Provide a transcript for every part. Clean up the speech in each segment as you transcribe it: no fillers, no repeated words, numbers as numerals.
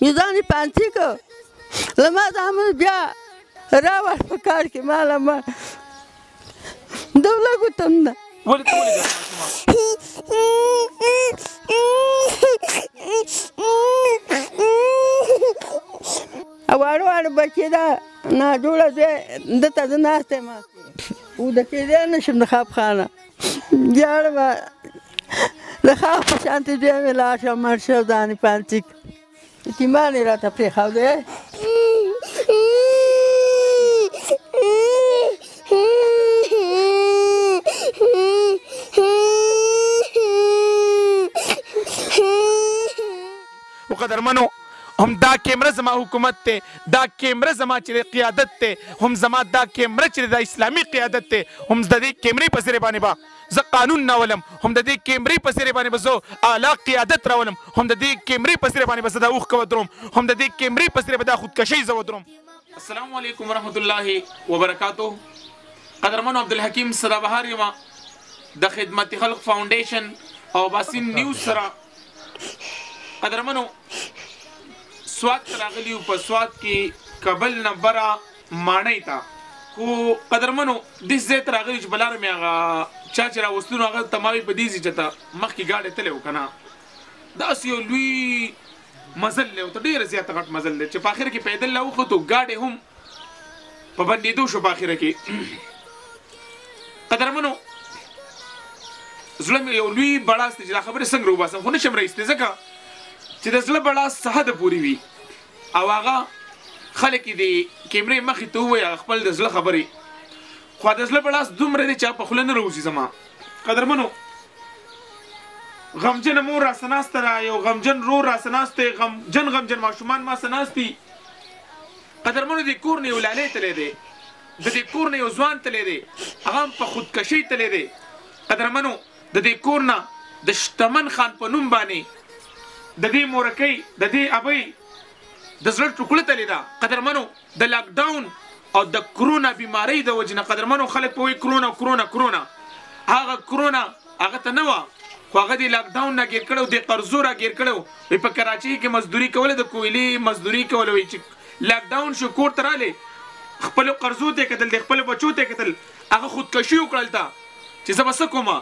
یو ځان یې پانسي کړ له ما زامن بیا راوړ په کار کې ماله ما دوله ګوتم ده ولې ته ولې واړه واړه بچې دا ناجوړه دی دته زه ناسته یم وده کېدی نه شم د خواب خانه ژاړم د خواب په شانتې بیا مې لاړ شم مړ شو ځان یې پانسي یتیمان یې راته پرېښودی قدرمنو هم دا کیمره زما حکومت ته دا کیمره زما چې قیادت ته هم زما دا کیمره چې د اسلامي قیادت ته هم د دې کیمرې په سر باندې با زه قانون نه ولم هم د دې کیمرې په سر باندې به زه اعلی قیادت راولم هم د دې کیمرې په سر باندې به زه دا اوښکه ودروم هم د دې کیمرې په سر به دا خودکشۍ زه ودروم. السلام علیکم ورحمت الله وبرکاتو. قدرمنو عبدالحکیم سدابهار یم د خدمت خلق فاونډیشن او باسین نیوز سره. قدرمنو سوات راغلی په سوات کې کابل نه برا ماڼۍ ته خو قدرمنو دې ځای ته راغلی چې بلار مې هغه چا چې راوستلو هغه تماوي په دې ځای چې ته مخکې ګاډی تللی و که نه داسې یو لوی مزل دی ورته ډېره زیاته غټ مزل دی چې په اخر کې پیدل راوختو ګاډی هم په بندېدو شو په اخره کې. قدرمنو زړه مې یو لوی بړاس دی چې دا خبرې څنګه راوباسم خو نه شم رایستی ځکه چې د زړه بړاس څه حده پورې وي او هغه خلک یې د کیمرې مخې ته ووایي خپل د زړه خبرې خو د زړه بړاس دومره دی چې په خوله نه راوځي زما. قدرمنو غمجن مور راسه ناسته را یو غمجن رور راسه ناستی غمجن ماشومان ما سه ناستي. قدرمنو د کور نه یو لالی تلی دی د دې کور نه یو ځوان تلی دی هغه هم په خودکشۍ تلی دی. قدرمنو د دې کور نه د شتمن خان په نوم باندې د دې مورکۍ د دې ابۍ د زړه ټوکړه تللی ده. قدرمنو د لاکډاون او د کرونا بیمارۍ د وجې نه قدرمنو خلک په وایي کرونا هغه کرونا هغه ته نه وه خو هغه د لاکډاون نه ګیر کړی و د قرضو را ګیر کړی و په کراچۍ کې مزدوري کوله د کویلې مزدوري کوله وایي چې لاکډاون شو کور ته رالی خپلو قرضو ته یې کتل د خپلو بچو ته یې کتل هغه خودکشي وکړل ته چې زه به څه کومه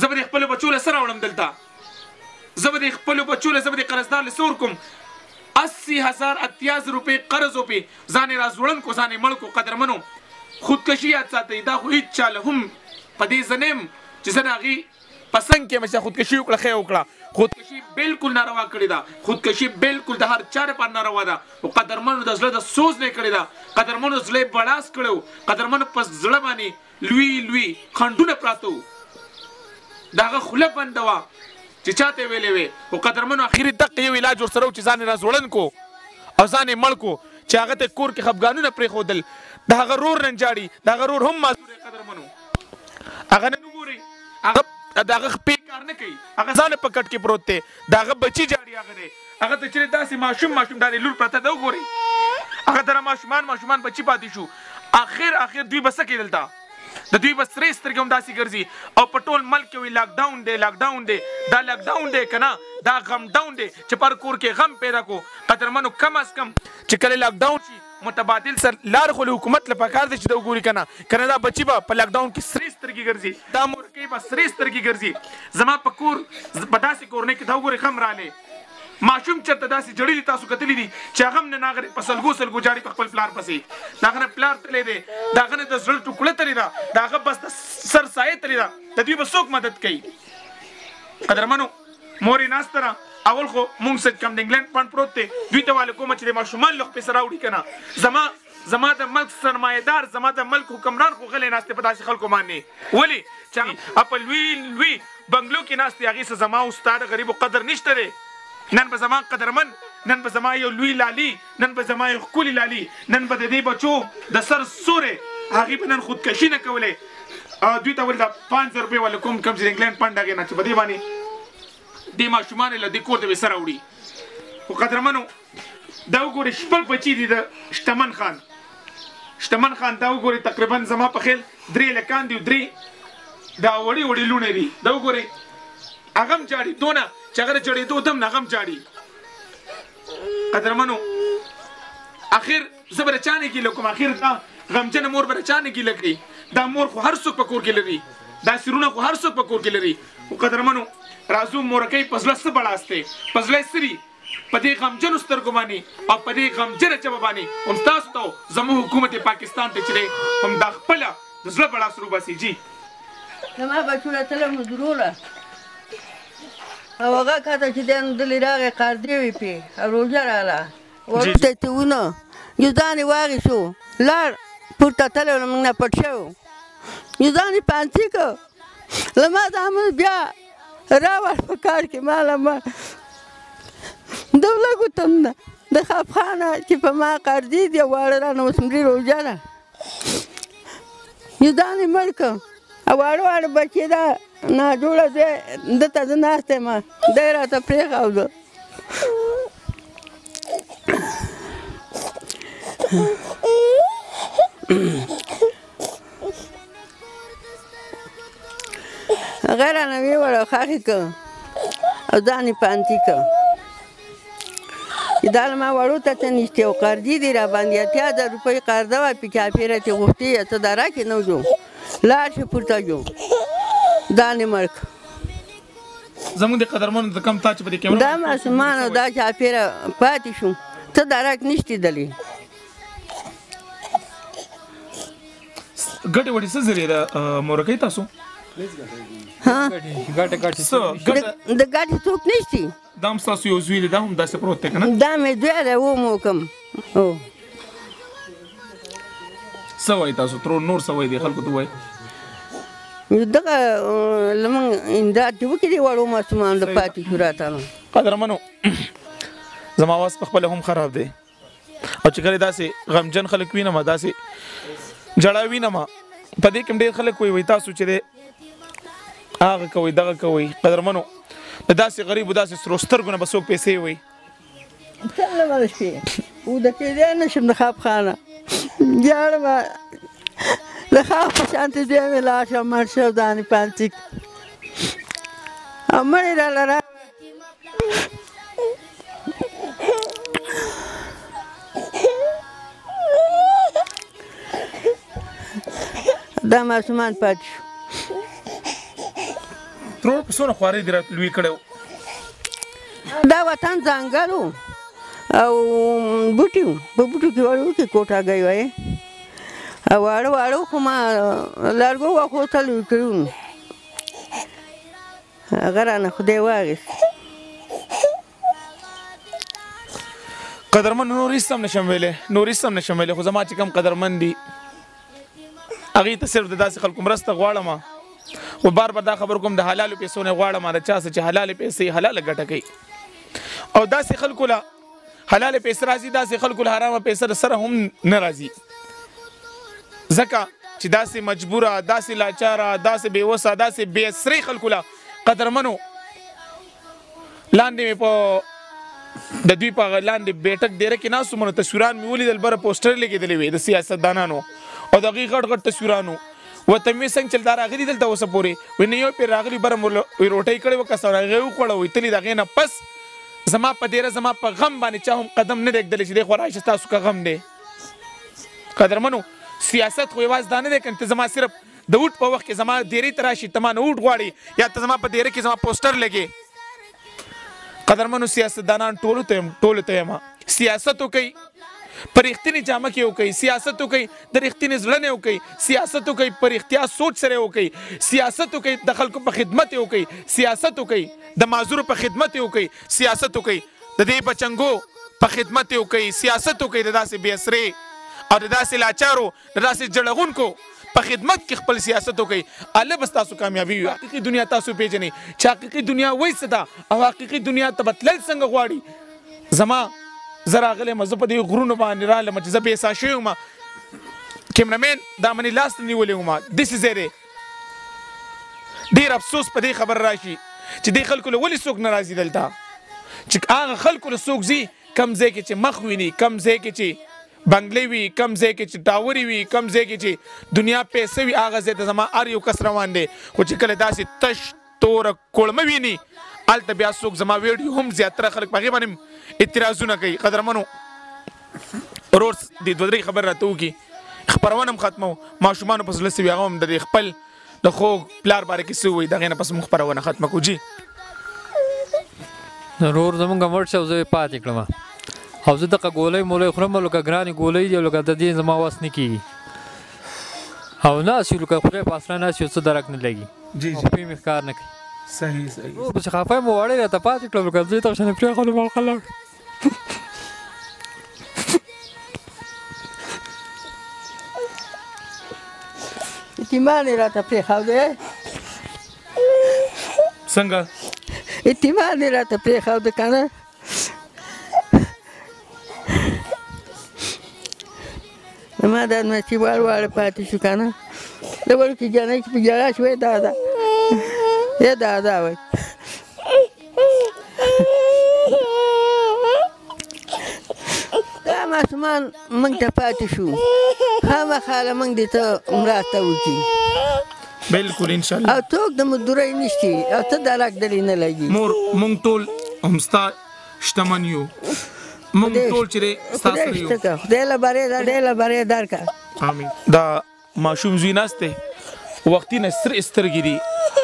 زه به د خپلو بچو له څه راوړم دلته زه به د خپلو بچو له زه به د قرضدار له څه ورکوم 80,000 روپۍ قرض وپې ځان یې راځوړن کو ځان یې مړ کو. قدرمنو خودکشي یاد ساتئ دا خو هېڅ چا له هم په دې زه نه یم چې زه د هغې په څنګ کې یم چې خودکشي وکړه ښه یې وکړه. خودکشي بالکل ناروا کړې ده خودکشي بالکل د هر چا لپاره ناروا ده او قدرمنو د زړه د سوز نه کړې ده. قدرمنو زړه یې بړاس کړی و قدرمنو په زړه باندې لوی خنډونه پراته و د هغه خوله بنده وه چې چاته ویلې وې خو قدرمنو اخري دقه یو علاج ورسره و چې ځان یې راځوړن کو او ځان یې مړ کو چې هغه ته کور کې خفګانونه پرېښودل د هغه رور ننجاړي د هغه رور هم معذور دی. قدرمنو هغه نه ګورئ هغه د هغه خپې کار نه کوي هغه ځان په کټ کې پروت دی د هغه بچي جاړي هغه دی هغه ته چېرې داسې ماشوم ډارې لور پرته ده وګورئ هغه ته ماشومان بچي پاتې شو. اخر دوی به څه کېدل ته د دوی بس سرې سترګې هم داسې ګرځي او په ټول ملک کې وي لاکډاون دی دا لاکډاون دی که نه دا غم ډاون دی چې پر کور کې غم پیدا کو. قدرمنو کم از کم چې کله لاکډاون شي متبادل سر لار خو له حکومت له پکار دی چې دا وګوري که نه دا بچي به په لاکډاون کې سرې سترګې ګرځي دا مورکۍ به سرې سترګې ګرځي. زما په کور په داسې کورنۍ کې دا وګورئ غم رالی ماشوم چېرته داسې جړلي تاسو کتلی دي چې هغه هم نه ناغرې په سلګو جاړي په خپل پلار پسې د هغه نه پلار تللی دی د هغه نه د زړه ټوکړه تللی ده د هغه بس د سر سایه تللی ده د دوی به څوک مدد کوي. قدرمنو مور یې ناسته ده اول خو مونږ سره کم د انګلینډ پاڼ پروت دی دوی ته واله کومه چې د ماشومان له خپې سره راوړي که نه زما د ملک سرمایهدار زما د ملک حکمران خو غلی ناست دی په داسې خلکو باندې ولې چې په لوی بنګلو کې ناست دی هغې څه زما او ستا د غریبو قدر نشته دی. نن به زما قدرمن نن به زما یو لوی لالي نن به زما یو ښکلي لالي نن به د دې بچو د سر سورې هغې به نن خودکشي نه کولې دوی ته ول د 500 روپۍ والا کوم چې د انګلینډ پنډ هغې نه چې په دې باندې دې ماشومان یې له دې کور ته به سره وړي. خو قدرمنو دا وګورئ شپږ بچي دي د شتمن خان دا وګورئ تقریبا زما په خیل 3 لکان دي 3 دا وړي لوڼې دي دا وګورئ هغه هم جاړي دونه چې هغه د جړېدو دم نه هغه هم جاړي قدرمنو اخر زبر چانه کې لکم اخر دا غمجن مور بر چانه کې لګي دا مور خو هر څوک په کور کې لري دا سرونه خو هر څوک په کور کې لري او قدرمنو رازو مورکې پزله څه بڑاسته پزله سری پدې غمجن سترګو باندې او پدې غمجن چبه باندې هم تاسو ته زمو حکومت پاکستان ته چره هم د خپل د زړه بڑا سرو باسي جی زما بچوله تله مزدوروله او هغه کاته چې دین دلی راغی قاردی وي پې او روژه راله ورته تېونه یوزانې واغېشو لاړ پورته تلی له موږ نه پټ شوی یوزانې پانسي که له ما زامن بیا راوړ په کار کې ماله ما د ولږو تنده د خفخانه چې په ما قاردي دي واړه رانه اوس مري روژه ده یوزانې مړ کړم او واړه واړه بچې ده ناجوړه دی دته زه ناسته یم دی راته پرېښوده هغه رانه ویوړه خاښې کړه او ځان یې پانتي کړه چې دا له ما وړو ته څه نشتې او قرضې دي راباندې 80,000 روپۍ قرضه وه پې چاپېره چې غوښتې څه دا راکړې نه جو لاړ شي پورته جو ځان یې مړ کړه زموږ د قدرمنو د کم تا چې په دې کیمره دا ماشومان او دا چاپېره پاتې شو څه دا راک نشتې دلې ګټې وټې څه ذریعه ده مورکۍ تاسو د ګټې څوک نشتي دا هم ستاسو یو زوی دی دا هم داسې پروت دی که نه دا مې دوی دی ومو کوم څه وایي تاسو ترور نور څه وایي دې خلکو ته وایي دغه لمونږ امداد چې وکړي دې وړو ماشومانو د پاتې شو راته نو قدرمنو زما اواز په خپله هم خراب دی او چې کله داسې غمجن خلک وینم داسې جړا وینم په دې کې هم ډېر خلک وایي تاسو چې دی هغه کوئ دغه کوئ قدرمنو د داسې غریبو داسې سرو سترګو نه به څوک پیسې وایي څنګه به شي اوده کېدی نه شم د خاپخانه جاړه به د خاپ په شانتې دوی مې لاړ شم مړ شو ځان یې پانسي او مړ یې راله را دا ماشومان پاتې شو ترور په څونه خوارۍ دې را لوی کړی و دا وطن ځنګل و او بوټي و په بوټو کې وړوکې کوټاګۍ وایې او واړه واړه خو ما لرګو واخوتل وي کړي وو هغه رانه خدای واخېست قدرمن نور هېڅ هم نشم ویلی نور هېڅ هم نشم ویلی خو زما چې کوم قدرمن دي هغې ته صرف د داسې خلکو مرسته غواړم و بار بار دا خبر کوم د حلالو پیسو نه غواړم د چا څه چې حلالې پیسې حلاله ګټه کوي او داسې خلکو له حلالې پیسې راځي داسې خلکو له حرامه پیسې د سره هم نه راځي ځکه چې داسې مجبوره داسې لاچاره داسې بېوسه داسې بې اسرې خلکو له قدرمنو لاندې مې په د دوی په لاندې بیټک ډېره کې ناست وم نو تصویران مې ولیدل بره پوسټر لګېدلې وې د سیاستدانانو او د هغې غټ غټ تصویرانو ورته مې څنګه چې دا راغلي دلته اوسه پورې وایي نه یو پرې راغلي بره مو روټۍ کړې وه کس هغې وخوړه وایي تلي د هغې نه پس زما په دیره زما په غم باندې چا هم قدم نه دی ږدلی چې دی خو راشه ستاسو که غم دی قدرمنو سیاست خو یوازې دا نه دی که ته زما صرف د اوټ په وخت کې زما دیرې ته راشي ته ما نه اوټ غواړي یا ته زما په دیره کې زما پوسټر لګې قدرمنو سیاستدانان ټولو ته یم سیاست وکوئ په رښتینې جامه کې وکوئ سیاست وکوئ د رښتینې زړه نه وکوئ سیاست وکوئ په رښتیا سوچ سره وکوئ سیاست وکوئ د خلکو په خدمت یې وکوئ سیاست وکوئ د معذورو په خدمت یې وکوئ سیاست وکوئ د دې بچنګو په خدمت یې وکوئ سیاست وکوئ د داسې بې اسرې او د داسې لاچارو د داسې جړغونکو په خدمت کې خپل سیاست وکوئ الله بس تاسو کامیابي وي حقیقي دنیا تاسو پیژنئ چې حقیقي دنیا وایي څه ده او حقیقي دنیا ته به تلل څنګه غواړي زما زه راغلی یم زه په دې غرونو باندې رالم چې زه بې ساه شوی وم کیمرامین دا منې لاس ته نیولی وم داسې ځای دی ډېر افسوس په دې خبر راشي چې دې خلکو له ولې څوک نه راځي دلته چې هغه خلکو له څوک ځي کم ځای کې چې مخ ویني کم ځای کې چې بنګلې وي کم ځای کې چې ټاورې وي کم ځای کې چې دنیا پیسې وي هغه ځای ته زما هر یو کس روان دی خو چې کله داسې تش توره کوړمه ویني هلته بیا څوک زما ویډیو هم زیاتره خلک په هغې باندې اعتراضونه کوي. قدرمنو ورور د دوه درې خبر راته وکړي خپرونه هم ختمو ماشومانو په زړه سوي هغه هم د خپل د خوږ پلار باره کې څه ووایي د هغې نه پس موږ خپرونه ختمه کړو. جي ورور زمونږ مړ شو زه یې پاتې کړم او زه دغه ګولۍ مولۍ خورم لکه ګرانې ګولۍ دي لکه د دې زما وس نه کېږي او ناست یو لکه خدای په اسره ناست یو څه درک نه لګي او پې مې ښکار نه کوي. صحیح پسې خفه مو وړی راته پاتې کړم لکه زه یې تر شانې پرېښودم او خلاص. یتیمان یې راته پرېښودی څنګه یتیمان یې راته پرېښوده که نه زما دا نصیب واړه پاتې شو که نه د وړوکې جانۍ چې په ژړا شوی دادا ای دادا وایي دا ماشومان موږ ته پاتې شو خامخا له موږ دې ته مرسته وکړي بالکل انشاءالله او څوک د مزدورۍ نشته او ته درک دلې نه لګي مور موږ ټول هم ستا شتمن یو موږ ټول چې دی ستا سره یو خدای له برې درکړه آمین. دا ماشوم زوی ناست دی وختي نه سترګې دي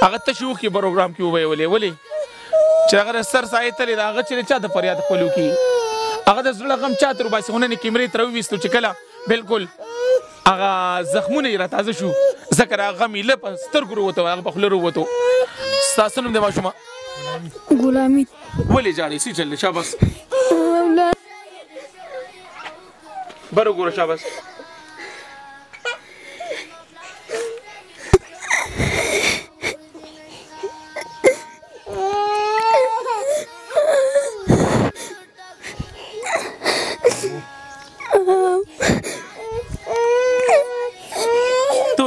هغه تشې اوښکې پروګرام کې وویولې ولې چې هغه د سر سایې تلې ده هغه چې چا د فریاد خپل وکړي هغه د زړه غم چا تر وباسي خو نن یې کیمرې تر وویستو چې کله بالکل هغه زخمونه یې راتازه شو ځکه هغه غم یې له په سترګو راووتو هغه په خوله راووتو. ستاسو نوم دی ماشومه غلامي ولې جاړې څه چل دی شاباس بر وګوره شاباس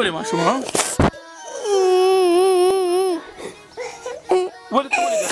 ولې ماشومه ولې ته ولې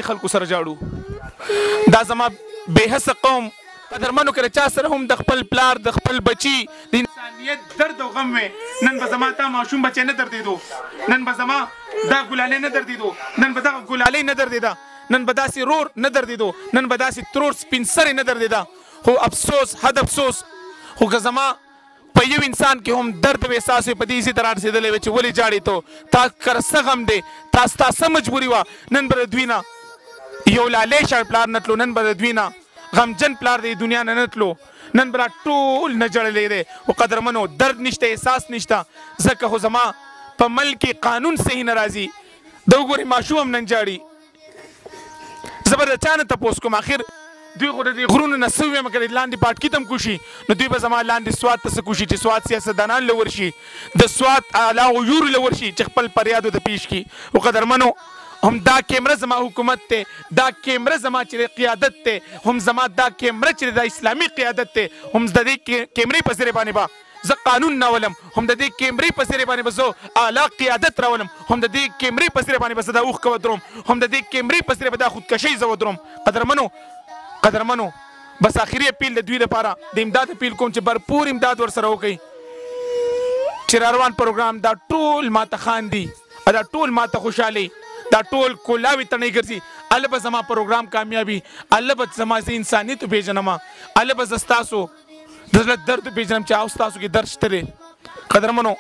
خلکو سره جاړو دا زما بے حس قوم قدرمنو که چا سره هم د خپل پلار د خپل بچي د انسانیت درد او غم وي نن به زما تا ماشوم بچی نه دردېدو نن به زما دا ګلالۍ نه دردېدو نن به دغه ګلالۍ نه دردېده نن به داسې رور نه دردېدو نن به داسې ترور سپین سرې نه دردېده خو افسوس حد افسوس خو که زما په یو انسان کې هم درد او احساس په دې اسی طرح رسېدلی وي چې ولې جاړې تو تا کره څه غم دی تا ستا څه مجبوري وه نن به د دوی نه یو لالی شړ پلار نه تلو نن به د دوی نه غمجن پلار د دنیا نه نه تلو نن به را ټول نه جړلی دی خو قدرمنو درد نشته احساس نشته ځکه خو زما په ملک کې قانون صحیح نه راځي د وګورې ماشوم هم نن جاړي زه به د چا نه تپوس کوم آخر دوی خو د دې غرونو نه څه ویمه که لاندې پاټکي ته هم کوشي نو دوی به زما لاندې سوات ته څه کوشي چې سوات سیاستدانان له ورشي د سوات اعلی غیورو له ورشي چې خپل فریاد ورته پیش کړي خو قدرمنو هم دا کیمره زما حکومت ته دا کیمره زما چې قیادت ته هم زما دا کیمره چې د اسلامي قیادت ته هم د دې کیمرې په سرې باندې به زه قانون نه ولم هم د دې کیمرې په سرې باندې به زه اعلی قیادت راولم هم د دې کیمرې په سرې باندې به زه دا اوښکه ودروم هم د دې کیمرې په سرې به دا خودکشۍ زه ودروم. قدرمنو بس آخري اپیل د دوی لپاره د امداد اپیل کوم چې بھرپور امداد ورسره وکړي چې را روان پروګرام دا ټول ماته خاندي دا ټول ماته خوشحالي دا ټول کولاوي تڼۍ ګرځي الله به زما پروګرام کامیابي الله به زما زه انسانیت وپېژنم الله به زه ستاسو د زړه درد وپېژنم چې او ستاسو کې درد شته دی. قدرمنو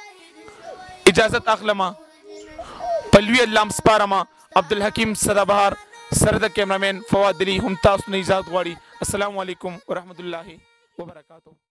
اجازت اخلم په لوی الله م سپارم عبدالحکیم سدابهار سره د کیمرامین فواد علي هم تاسو نه اجازت غواړي. السلام علیکم ورحمت الله وبرکاتہ.